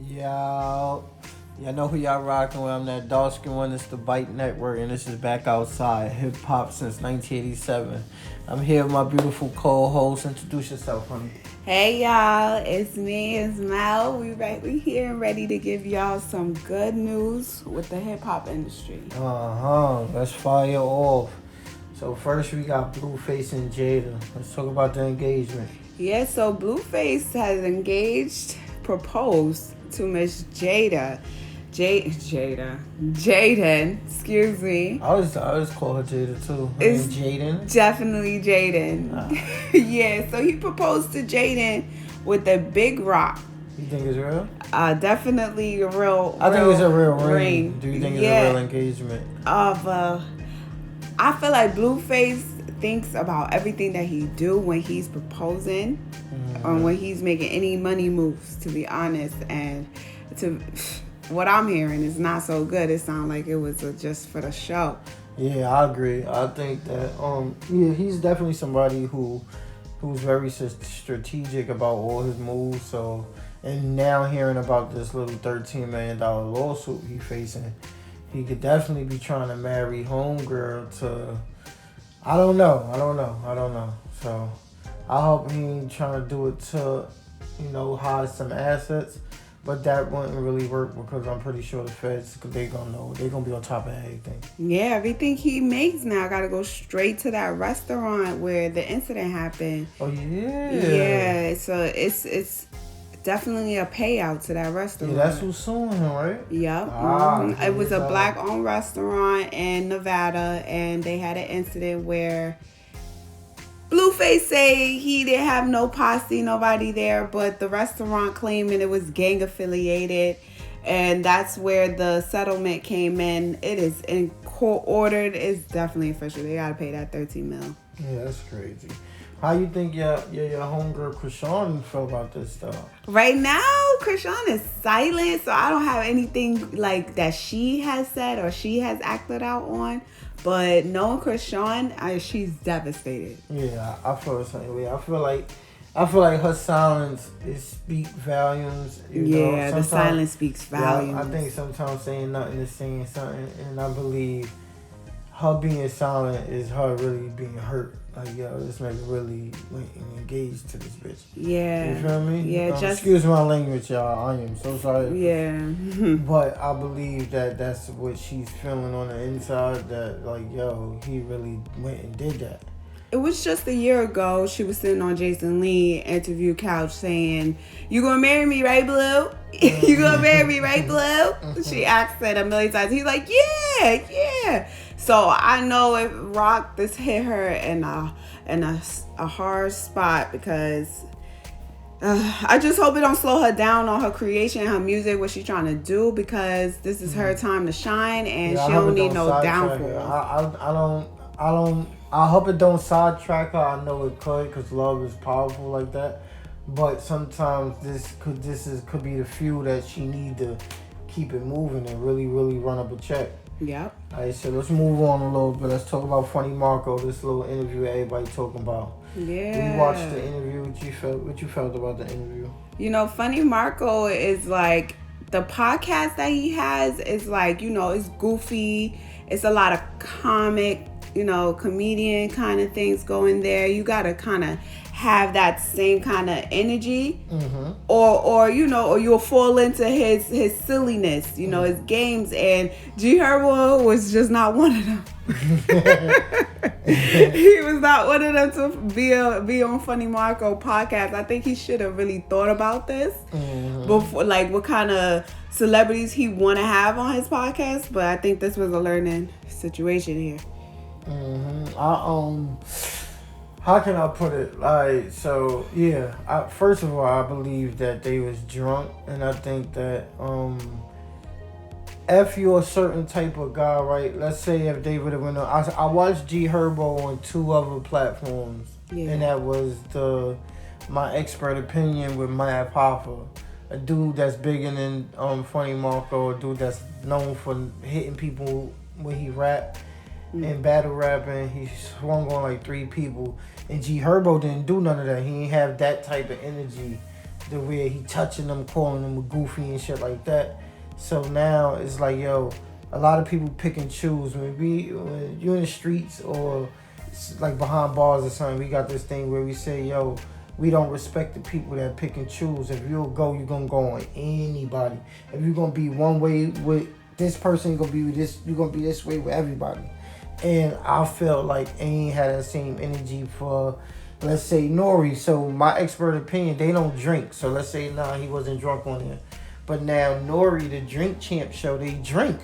Yo, y'all know who y'all rocking with. I'm that dark skin one. It's the Bite Network, and this is Back Outside, hip hop since 1987. I'm here with my beautiful co-host. Introduce yourself, honey. Hey y'all, it's me, it's Mel. We here and ready to give y'all some good news with the hip hop industry. Let's fire off. So first we got Blueface&Jayden. Let's talk about the engagement. Yeah, so Blueface has proposed to Miss Jayden, excuse me. I was call her Jada too. Her It's name Jayden. Definitely Jayden. Yeah, so he proposed to Jayden with a big rock. You think it's real? Definitely a real. I think it's a real ring. ring. Do you think it's a real engagement? I feel like Blueface thinks about everything that he do when he's proposing or when he's making any money moves, to be honest. And to what I'm hearing is not so good. It sounds like it was just for the show. Yeah, I agree. I think that he's definitely somebody who's very strategic about all his moves. So, and now hearing about this little $13 million lawsuit he facing, he could definitely be trying to marry homegirl to. I don't know. So, I hope he ain't trying to do it to, hide some assets. But that wouldn't really work because I'm pretty sure the feds, they gonna know. They gonna be on top of everything. Yeah, everything he makes now got to go straight to that restaurant where the incident happened. Oh, yeah. Yeah, so it's definitely a payout to that restaurant. Yeah, that's who's suing him, right? Yep. It was a black-owned restaurant in Nevada, and they had an incident where Blueface say he didn't have no posse, nobody there, but the restaurant claiming it was gang affiliated, and that's where the settlement came in. It is in court ordered. It's definitely official. They gotta pay that $13 million. Yeah, that's crazy. How you think your homegirl Chrisean feel about this stuff? Right now, Chrisean is silent, so I don't have anything like that she has said or she has acted out on. But knowing Chrisean, she's devastated. Yeah, I feel the same way. I feel like her silence speaks volumes. Yeah, the silence speaks volumes. Yeah, I think sometimes saying nothing is saying something, and I believe her being silent is her really being hurt. Like, yo, this nigga really went and engaged to this bitch. Yeah. You feel me? Yeah, excuse my language, y'all. I am so sorry. Yeah. But I believe that that's what she's feeling on the inside. That, like, yo, he really went and did that. It was just a year ago. She was sitting on Jason Lee interview couch saying, "You gonna marry me, right, Blue? You gonna marry me, right, Blue?" She asked that a million times. He's like, yeah. So I know it rocked. This hit her in a hard spot because I just hope it don't slow her down on her creation, her music, what she's trying to do, because this is her time to shine, and she don't need no downfall. I hope it don't sidetrack her. I know it could, because love is powerful like that. But sometimes this could be the fuel that she need to keep it moving and really, really run up a check. Yep. Alright, so let's move on a little bit. Let's talk about Funnymarco, this little interview everybody talking about. Yeah. We watched the interview. What you felt about the interview? Funnymarco is like, the podcast that he has is like, it's goofy. It's a lot of comic, comedian kind of things going there. You got to kind of have that same kind of energy, or you'll fall into his silliness, his games. And Gherbo was just not one of them. He was not one of them to be on Funnymarco podcast. I think he should have really thought about this before, like what kind of celebrities he want to have on his podcast. But I think this was a learning situation here. How can I put it? Like, so yeah. First of all, I believe that they was drunk, and I think that if you're a certain type of guy, right? Let's say if they would have went on. I watched Gherbo on 2 other platforms, and that was my expert opinion with Maya Papa, a dude that's bigger than Funnymarco, a dude that's known for hitting people when he rap. In battle rapping, he swung on like 3 people. And Gherbo didn't do none of that. He didn't have that type of energy the way he touching them, calling them goofy and shit like that. So now it's like, yo, a lot of people pick and choose. When you're in the streets or like behind bars or something, we got this thing where we say, yo, we don't respect the people that pick and choose. If you're going to go on anybody. If you're going to be one way with this person, you're going to be this way with everybody. And I felt like ain't had that same energy for, let's say, Nori. So my expert opinion, they don't drink. So let's say, he wasn't drunk on there. But now Nori, the Drink Champ show, they drink.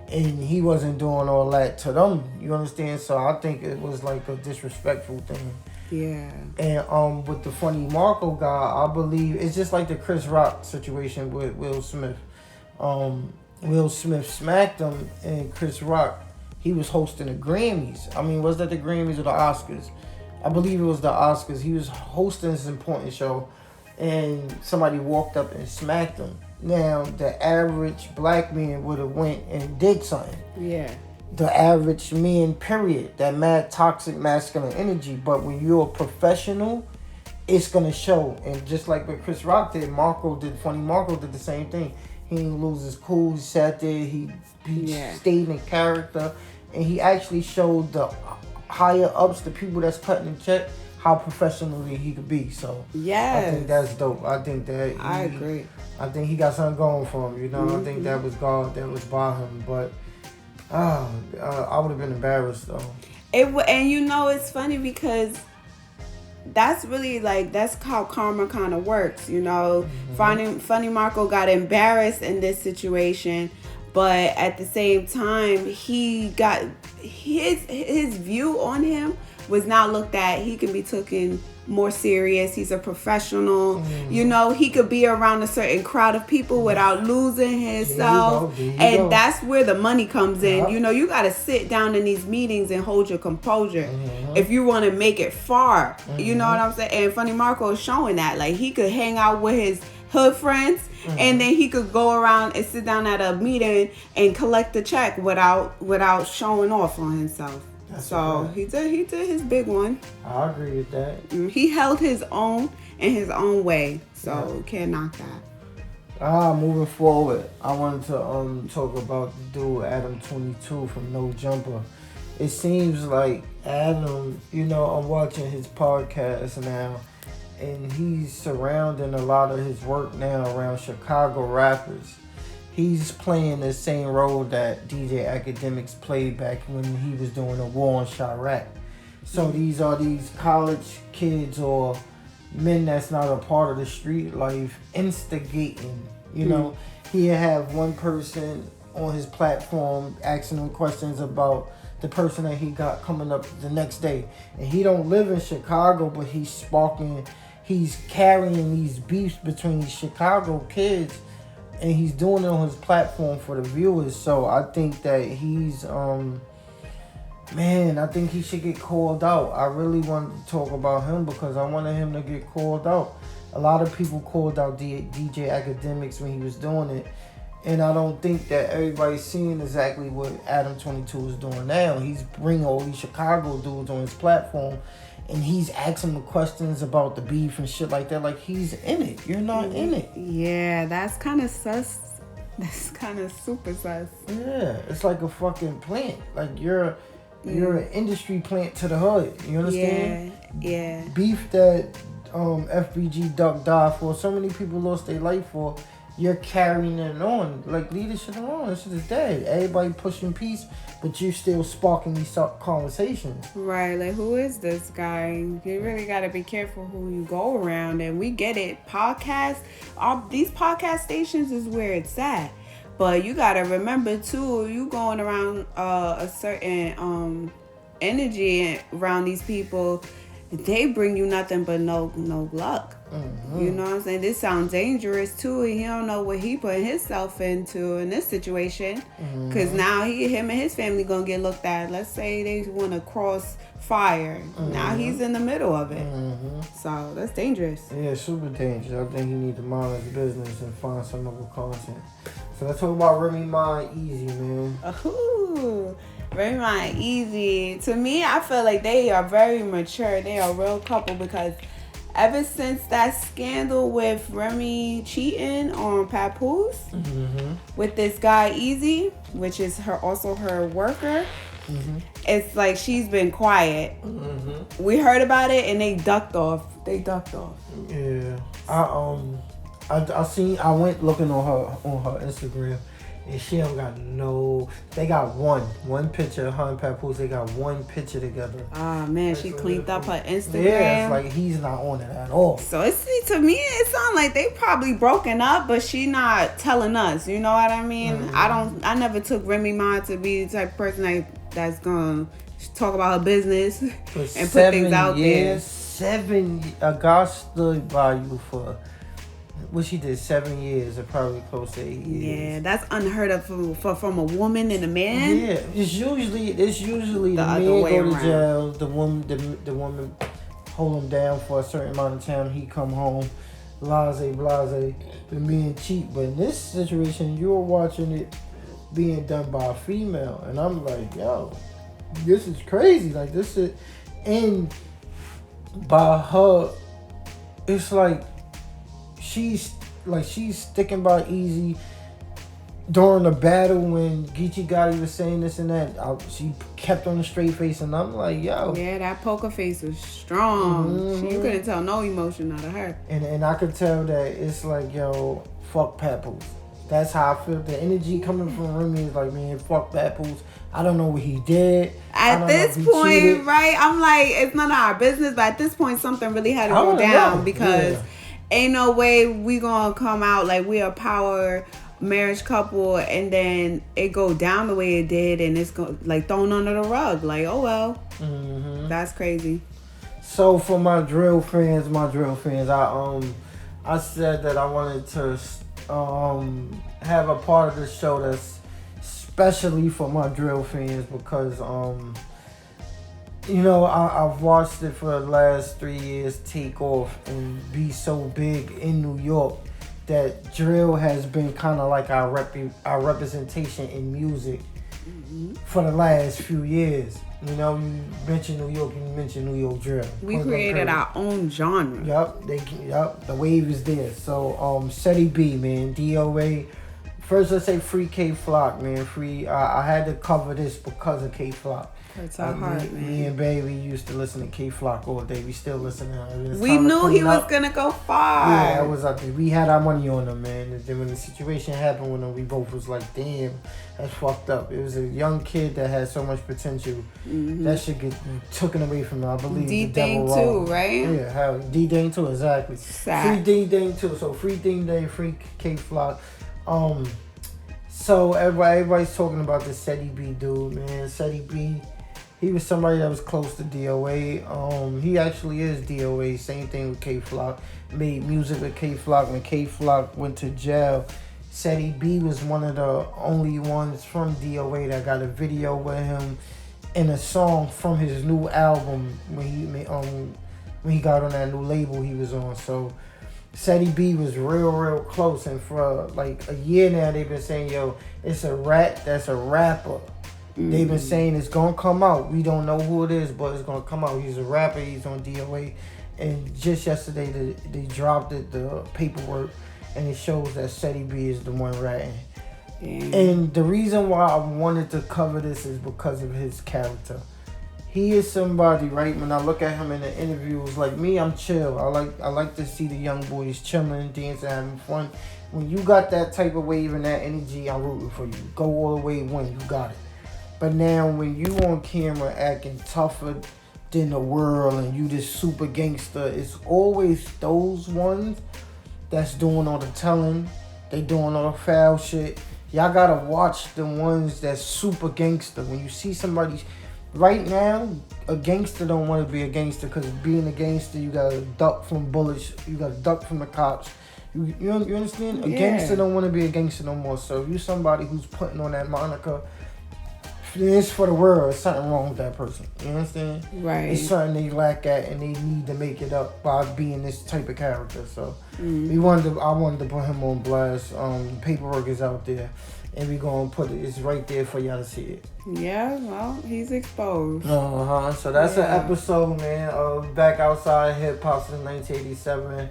And he wasn't doing all that to them. You understand? So I think it was like a disrespectful thing. Yeah. And with the Funnymarco guy, I believe it's just like the Chris Rock situation with Will Smith. Will Smith smacked him, and Chris Rock, he was hosting the Grammys. I mean, was that the Grammys or the Oscars? I believe it was the Oscars. He was hosting this important show, and somebody walked up and smacked him. Now, the average black man would have went and did something. Yeah. The average man, period. That mad toxic masculine energy. But when you're a professional, it's going to show. And just like what Chris Rock did, Funnymarco did the same thing. He didn't lose his cool. He sat there. He stayed in character. And he actually showed the higher ups, the people that's cutting the check, how professionally he could be. So yes. I think that's dope. I think that I agree. I think he got something going for him. You know, I think that was God that was by him. But I would have been embarrassed though. And you know, it's funny because that's really like, that's how karma kind of works. You know, Funnymarco got embarrassed in this situation, but at the same time, he got his view on him was not looked at. He can be taken more serious. He's a professional. You know, he could be around a certain crowd of people without losing himself. And that's where the money comes in. You know, you got to sit down in these meetings and hold your composure if you want to make it far. You know what I'm saying? And Funnymarco is showing that. Like, he could hang out with his hood friends and then he could go around and sit down at a meeting and collect the check without showing off on himself. So he did his big one. I agree with that. He held his own in his own way. So can't knock that. Moving forward, I wanted to talk about the dude Adam 22 from No Jumper. It seems like Adam, you know, I'm watching his podcast now, and he's surrounding a lot of his work now around Chicago rappers. He's playing the same role that DJ Academics played back when he was doing a war on Chirac. So these are these college kids or men that's not a part of the street life instigating. You know, he'll have one person on his platform asking him questions about the person that he got coming up the next day. And he don't live in Chicago, but he's carrying these beefs between these Chicago kids. And he's doing it on his platform for the viewers. So I think that he's, I think he should get called out. I really wanted to talk about him because I wanted him to get called out. A lot of people called out DJ Academics when he was doing it. And I don't think that everybody's seeing exactly what Adam 22 is doing now. He's bringing all these Chicago dudes on his platform. And he's asking the questions about the beef and shit like that. Like, he's in it. You're not in it. Yeah, that's kind of sus. That's kind of super sus. Yeah, it's like a fucking plant. Like, you're an industry plant to the hood. You understand? Yeah. Beef that FBG Duck died for. So many people lost their life for. You're carrying it on. Like, leave this shit alone. This shit is dead. Everybody pushing peace, but you're still sparking these conversations. Right. Like, who is this guy? You really got to be careful who you go around. And we get it. These podcast stations is where it's at. But you got to remember, too, you going around a certain energy around these people, they bring you nothing but no luck. You know what I'm saying? This sounds dangerous too, and he don't know what he putting himself into in this situation. Because now him and his family gonna get looked at. Let's say they want to cross fire. Now he's in the middle of it. So that's dangerous. Yeah, super dangerous. I think he need to mind his business and find some other content. So let's talk about Remy Ma and Easy, man. Remy Ma and Easy. To me, I feel like they are very mature. They are a real couple because ever since that scandal with Remy cheating on Papoose with this guy Easy, which is also her worker, it's like she's been quiet. We heard about it and they ducked off. Yeah, I went looking on her Instagram, and she don't got no. They got one picture of her and Papoose. They got one picture together. Oh man, she cleaned up her Instagram. Yeah, it's like he's not on it at all. So to me it sounds like they probably broken up, but she not telling us. You know what I mean? I never took Remy Ma to be the type of person that's gonna talk about her business and put things out there. A guy stood by you for what she did 7 years, or probably close to 8 years. Yeah, that's unheard of from a woman and a man. Yeah, it's usually the man go to jail, the woman hold him down for a certain amount of time. He come home, blase, the men cheat. But in this situation, you're watching it being done by a female, and I'm like, yo, this is crazy. Like this is, and by her, it's like she's sticking by Easy during the battle when Geechee Gotti was saying this and that. She kept on the straight face, and I'm like, yo. Yeah, that poker face was strong. She couldn't tell no emotion out of her. And I could tell that it's like, yo, fuck Papoose. That's how I feel. The energy coming from Remy is like, man, fuck Papoose. I don't know what he did. At this point, right? I'm like, it's none of our business. But at this point, something really had to go down because ain't no way we gonna come out like we a power marriage couple and then it go down the way it did and it's like thrown under the rug. Like, oh well, that's crazy. So for my drill fans, I said that I wanted to have a part of the show that's especially for my drill fans because I've watched it for the last 3 years take off and be so big in New York that drill has been kind of like our representation in music for the last few years. You know, you mention New York, you mention New York drill. We created our own genre. Yup, the wave is there. So Setty B, man, DOA. First, let's say free K Flock, man. I had to cover this because of K Flock. Hurts our heart, man. Me and Baby used to listen to K Flock all day. We still listen to him. We knew he was gonna go far. Yeah, that was up there. We had our money on him, man. And then when the situation happened with him, we both was like, damn, that's fucked up. It was a young kid that had so much potential. That should get taken away from him. I believe D-Dang too, right? Yeah, how D-Dang too, exactly. Free D-Dang too. So free D-Dang, free K Flock. So everybody's talking about this Setty B dude, man. Setty B, he was somebody that was close to DOA. He actually is DOA. Same thing with K Flock. Made music with K Flock. When K Flock went to jail, Setty B was one of the only ones from DOA that got a video with him and a song from his new album when he got on that new label he was on. So Setty B was real close, and for like a year now they've been saying, yo, it's a rat that's a rapper. They've been saying it's gonna come out. We don't know who it is, but it's gonna come out. He's a rapper, he's on DOA. And just yesterday they dropped the paperwork, and it shows that Setty B is the one ratting. And the reason why I wanted to cover this is because of his character. He is somebody, right? When I look at him in the interviews, like me, I'm chill. I like to see the young boys chilling, dancing, having fun. When you got that type of wave and that energy, I'm rooting for you. Go all the way, win. You got it. But now when you on camera acting tougher than the world and you this super gangster, it's always those ones that's doing all the telling. They doing all the foul shit. Y'all gotta watch the ones that's super gangster. When you see somebody. Right now, a gangster don't want to be a gangster because being a gangster, you got to duck from bullets. You got to duck from the cops. You understand? A gangster don't want to be a gangster no more. So if you somebody who's putting on that moniker, it's for the world. It's something wrong with that person. You understand? Right. It's something they lack at, and they need to make it up by being this type of character. So I wanted to put him on blast. The paperwork is out there, and we gonna put it. It's right there for y'all to see it. Yeah, well, he's exposed. So that's an episode, man. Back Outside Hip Hop since 1987.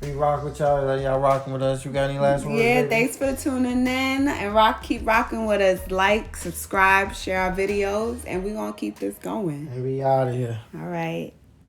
We rock with y'all. Y'all rocking with us. You got any last words? Yeah, baby? thanks for tuning in. And keep rocking with us. Like, subscribe, share our videos. And we're going to keep this going. And we out of here. All right.